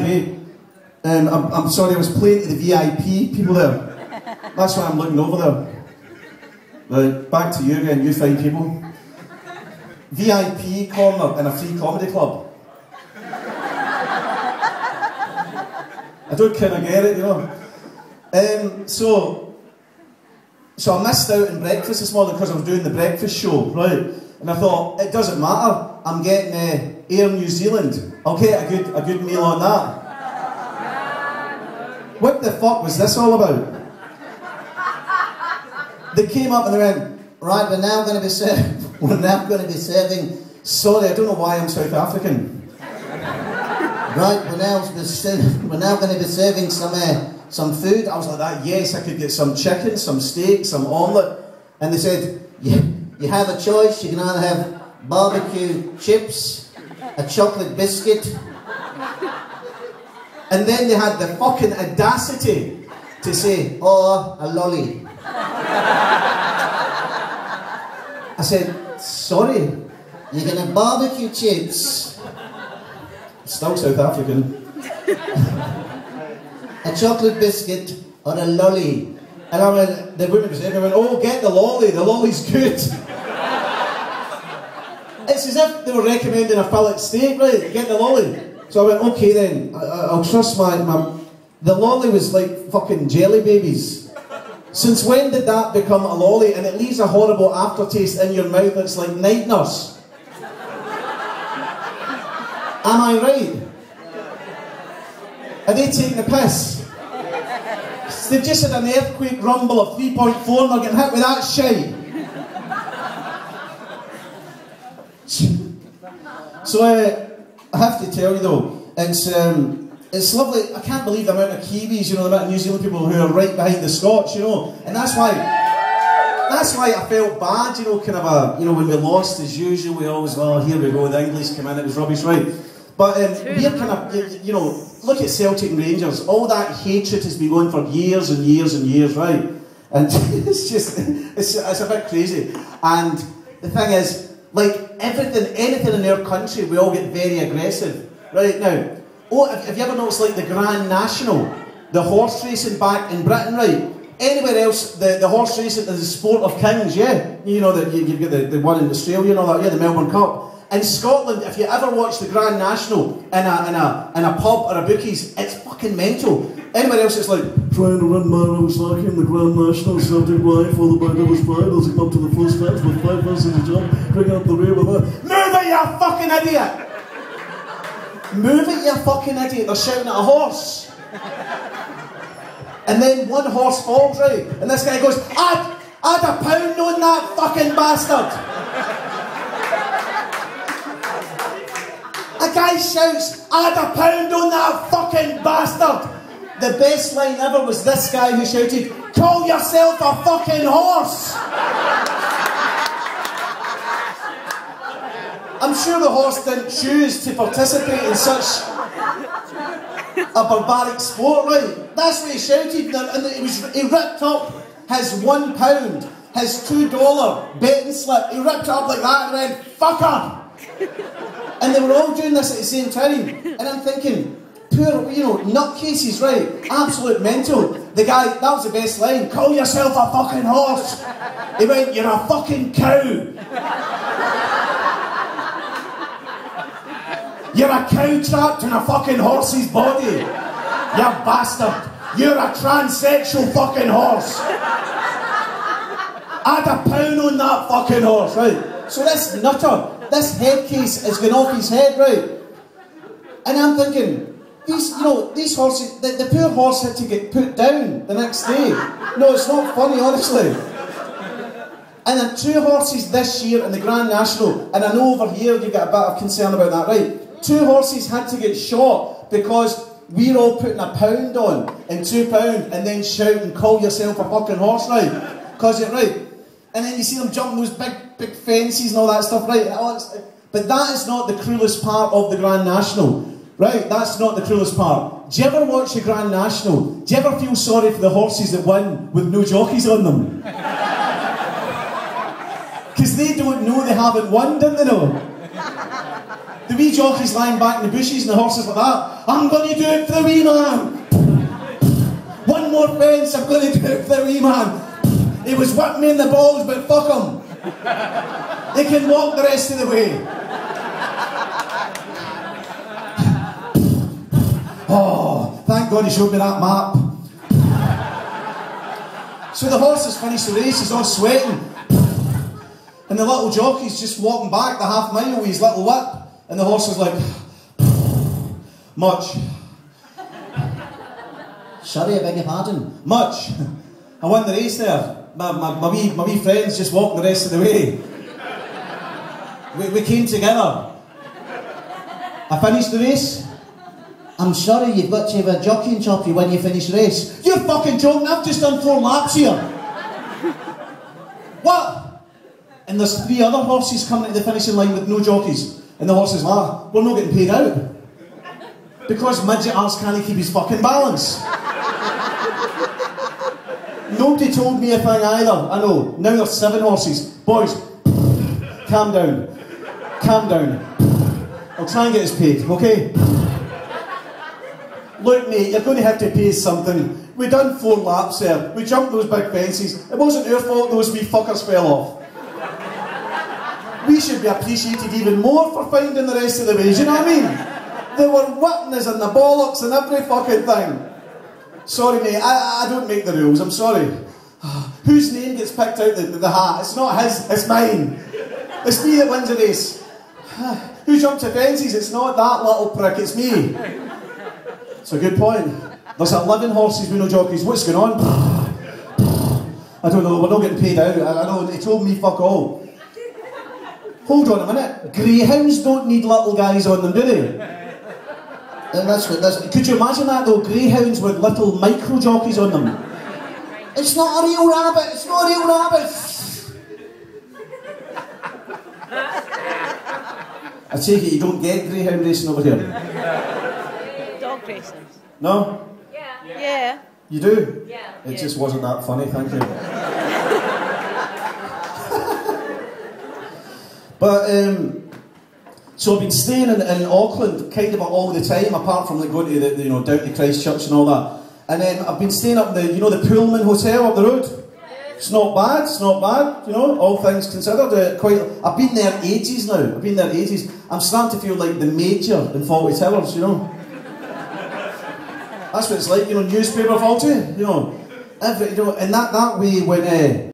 Hey, I'm sorry, I was playing to the VIP people there. That's why I'm looking over there. Right, back to you again, you fine people. VIP corner in a free comedy club. I don't kind of get it, you know. So I missed out on breakfast this morning because I was doing the breakfast show, right? And I thought, it doesn't matter, I'm getting Air New Zealand. I'll get a good meal on that. What the fuck was this all about? They came up and they went, right, we're now going to be serving, sorry, I don't know why I'm South African. Right, we're now going to be serving some food. I was like that, yes, I could get some chicken, some steak, some omelette. And they said, you have a choice, you can either have barbecue chips, a chocolate biscuit, and then they had the fucking audacity to say, or a lolly. I said, sorry, you're going to have barbecue chips, still South African, a chocolate biscuit, or a lolly. And I went, the woman was there, and I went, oh, get the lolly's good. It's as if they were recommending a fillet steak, right? Get the lolly. So I went, okay then, I'll trust the lolly was like fucking jelly babies. Since when did that become a lolly? And it leaves a horrible aftertaste in your mouth that's like night nurse. Am I right? Are they taking the piss? They've just had an earthquake rumble of 3.4 and they're getting hit with that shite. So I have to tell you though, it's lovely. I can't believe the amount of Kiwis, you know, the amount of New Zealand people who are right behind the Scots, you know, and that's why I felt bad, you know, kind of when we lost as usual, we always, well, here we go, the English came in, it was rubbish, right? But we're kind of, you know, look at Celtic and Rangers, all that hatred has been going for years and years and years, right? And it's just, it's a bit crazy. And the thing is, like anything in our country, we all get very aggressive. Right now, have you ever noticed like the Grand National, the horse racing back in Britain, right? Anywhere else, the horse racing is the sport of kings, yeah? You know, that you've got the one in Australia and all that, yeah, the Melbourne Cup. In Scotland, if you ever watch the Grand National in a pub or a bookies, it's fucking mental. Anywhere else, it's like, trying to run my Rosaki in the Grand National, Celtic Y, followed by Devil's Pride, as he come to the first fence with 5 versus a jump, bringing up the rear with her. Move it, you fucking idiot! Move it, you fucking idiot, they're shouting at a horse. And then one horse falls, right? And this guy goes, I'd a pound on that fucking bastard! A guy shouts, I'd a pound on that fucking bastard! The best line ever was this guy who shouted, call yourself a fucking horse! I'm sure the horse didn't choose to participate in such a barbaric sport, right? That's what he shouted, and he ripped up his £1, his $2 betting slip. He ripped it up like that and went, fucker! And they were all doing this at the same time. And I'm thinking, poor, you know, nutcases, right? Absolute mental. The guy, that was the best line, call yourself a fucking horse. He went, you're a fucking cow. You're a cow trapped in a fucking horse's body. You bastard. You're a transsexual fucking horse. Add a pound on that fucking horse, right? So this nutter, this head case is going off his head, right? And I'm thinking, these horses, the poor horse had to get put down the next day. No, it's not funny, honestly. And then 2 horses this year in the Grand National, and I know over here you get a bit of concern about that, right? 2 horses had to get shot because we're all putting a pound on and £2 and then shouting, call yourself a fucking horse, right? Because you're right. And then you see them jumping those big fences and all that stuff, right? But that is not the cruelest part of the Grand National, right? That's not the cruelest part. Do you ever watch the Grand National? Do you ever feel sorry for the horses that win with no jockeys on them? Because they don't know they haven't won, don't they know? The wee jockey's lying back in the bushes and the horse is like that. I'm going to do it for the wee man. One more fence, I'm going to do it for the wee man. He was whipping me in the balls, but fuck him. They can walk the rest of the way. Oh, thank God he showed me that map. So the horse has finished the race, he's all sweating. And the little jockey's just walking back the half mile with his little whip. And the horse is like, much. Sorry, I beg your pardon. Much. I won the race there. My wee friends just walked the rest of the way. We came together. I finished the race. I'm sorry, you've got to have a jockeying trophy when you finish the race. You're fucking joking, I've just done 4 laps here. What? And there's 3 other horses coming to the finishing line with no jockeys. And the horse is like, we're not getting paid out. Because midget arse can't keep his fucking balance. Nobody told me a thing either. I know. Now there's 7 horses. Boys, calm down. Calm down. I'll try and get us paid, okay? Look, mate, you're going to have to pay us something. We done 4 laps there. We jumped those big fences. It wasn't our fault those wee fuckers fell off. We should be appreciated even more for finding the rest of the way, do you know what I mean? They were whipping us in the bollocks and every fucking thing. Sorry, mate, I don't make the rules, I'm sorry. Whose name gets picked out the hat? It's not his, it's mine. It's me that wins the race. Who jumps the fences? It's not that little prick, it's me. It's a good point. There's 11 horses with no jockeys. What's going on? I don't know, we're not getting paid out. I know, they told me fuck all. Hold on a minute. Greyhounds don't need little guys on them, do they? Could you imagine that though? Greyhounds with little micro jockeys on them. It's not a real rabbit, it's not a real rabbit. I take it you don't get greyhound racing over here? Dog racing. No? Yeah. You do? Yeah. It just wasn't that funny, thank you. But, so I've been staying in Auckland kind of all the time, apart from like going to the, down to Christchurch and all that. And then I've been staying up in the, the Pullman Hotel up the road. It's not bad, all things considered. I've been there ages now, I'm starting to feel like the major in Fawlty Towers, That's what it's like, newspaper Fawlty, and that way when...